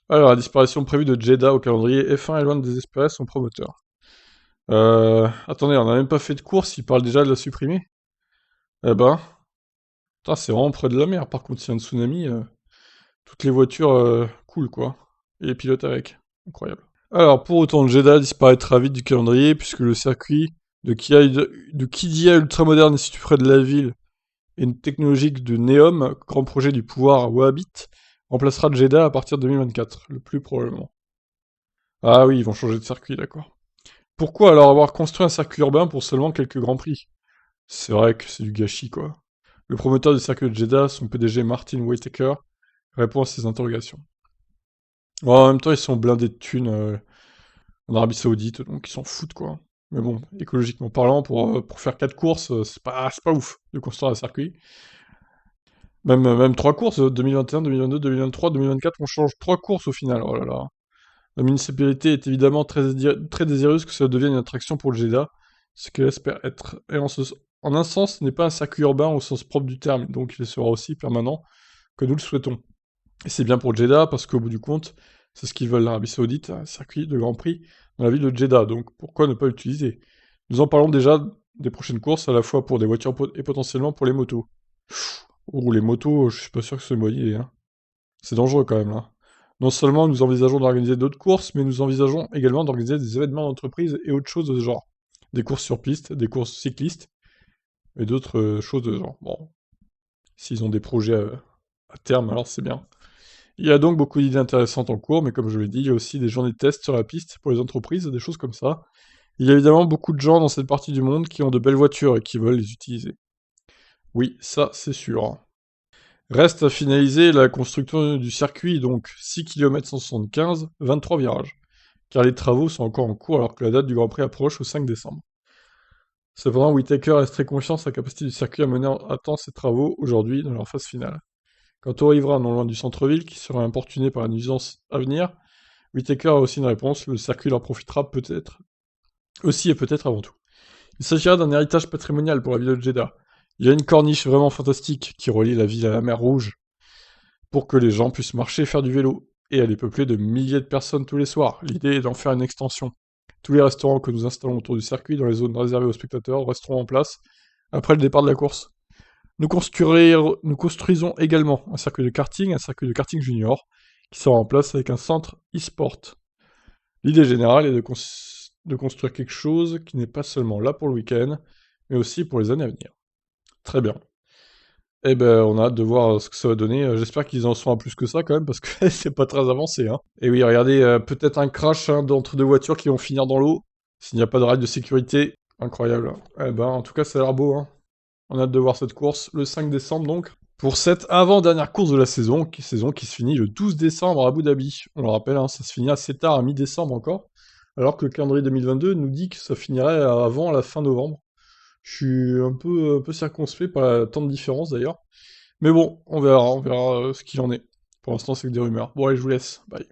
Alors, la disparition prévue de Jeddah au calendrier F1 est loin de désespérer son promoteur. Attendez, on n'a même pas fait de course, il parle déjà de la supprimer? Eh ben, putain, c'est vraiment près de la mer, par contre, s'il y a un tsunami, toutes les voitures coulent, quoi. Et les pilotes avec. Incroyable. Alors, pour autant, Jeddah disparaîtra vite du calendrier, puisque le circuit de Qiddiya ultramoderne situé près de la ville et une technologique de Neom, grand projet du pouvoir wahhabite, remplacera Jeddah à partir de 2024, le plus probablement. Ah oui, ils vont changer de circuit, d'accord. Pourquoi alors avoir construit un circuit urbain pour seulement quelques grands prix? C'est vrai que c'est du gâchis, quoi. Le promoteur du circuit de Jeddah, son PDG Martin Whittaker, répond à ces interrogations. Ouais, en même temps, ils sont blindés de thunes en Arabie Saoudite, donc ils s'en foutent, quoi. Mais bon, écologiquement parlant, pour faire 4 courses, c'est pas ouf de construire un circuit. Même 3 courses, 2021, 2022, 2023, 2024, on change 3 courses au final, oh là là. La municipalité est évidemment très désireuse que cela devienne une attraction pour le Jeddah, ce qu'elle espère être. Et en un sens, ce n'est pas un circuit urbain au sens propre du terme, donc il sera aussi permanent que nous le souhaitons. Et c'est bien pour Jeddah, parce qu'au bout du compte, c'est ce qu'ils veulent l'Arabie Saoudite, un circuit de Grand Prix dans la ville de Jeddah, donc pourquoi ne pas l'utiliser? Nous en parlons déjà des prochaines courses, à la fois pour des voitures et potentiellement pour les motos. Ou les motos, je suis pas sûr que ce soit une bonne idée, hein. C'est dangereux quand même, là. Non seulement nous envisageons d'organiser d'autres courses, mais nous envisageons également d'organiser des événements d'entreprise et autres choses de ce genre. Des courses sur piste, des courses cyclistes, et d'autres choses de ce genre. Bon, s'ils ont des projets à terme, alors c'est bien. Il y a donc beaucoup d'idées intéressantes en cours, mais comme je l'ai dit, il y a aussi des journées de tests sur la piste pour les entreprises, des choses comme ça. Il y a évidemment beaucoup de gens dans cette partie du monde qui ont de belles voitures et qui veulent les utiliser. Oui, ça c'est sûr. Reste à finaliser la construction du circuit, donc 6 km 175, 23 virages, car les travaux sont encore en cours alors que la date du Grand Prix approche au 5 décembre. Cependant, Whittaker reste très confiant en sa capacité du circuit à mener à temps ses travaux aujourd'hui dans leur phase finale. Quant aux riverains non loin du centre-ville qui seraient importunés par la nuisance à venir, Whittaker a aussi une réponse, le circuit leur profitera peut-être. Aussi et peut-être avant tout. Il s'agira d'un héritage patrimonial pour la ville de Jeddah. Il y a une corniche vraiment fantastique qui relie la ville à la mer Rouge, pour que les gens puissent marcher et faire du vélo. Et elle est peuplée de milliers de personnes tous les soirs. L'idée est d'en faire une extension. Tous les restaurants que nous installons autour du circuit, dans les zones réservées aux spectateurs, resteront en place après le départ de la course. Nous construisons également un circuit de karting junior, qui sera en place avec un centre e-sport. L'idée générale est de construire quelque chose qui n'est pas seulement là pour le week-end, mais aussi pour les années à venir. Très bien. Eh ben, on a hâte de voir ce que ça va donner. J'espère qu'ils en sont à plus que ça quand même, parce que c'est pas très avancé, hein. Et oui, regardez, peut-être un crash hein, d'entre deux voitures qui vont finir dans l'eau, s'il n'y a pas de rail de sécurité. Incroyable. Eh ben, en tout cas, ça a l'air beau, hein. On a hâte de voir cette course, le 5 décembre donc. Pour cette avant-dernière course de la saison qui se finit le 12 décembre à Abu Dhabi. On le rappelle, hein, ça se finit assez tard, à mi-décembre encore, alors que le calendrier 2022 nous dit que ça finirait avant la fin novembre. Je suis un peu circonspect par la temps de différence d'ailleurs. Mais bon, on verra ce qu'il en est. Pour l'instant, c'est que des rumeurs. Bon, allez, je vous laisse. Bye.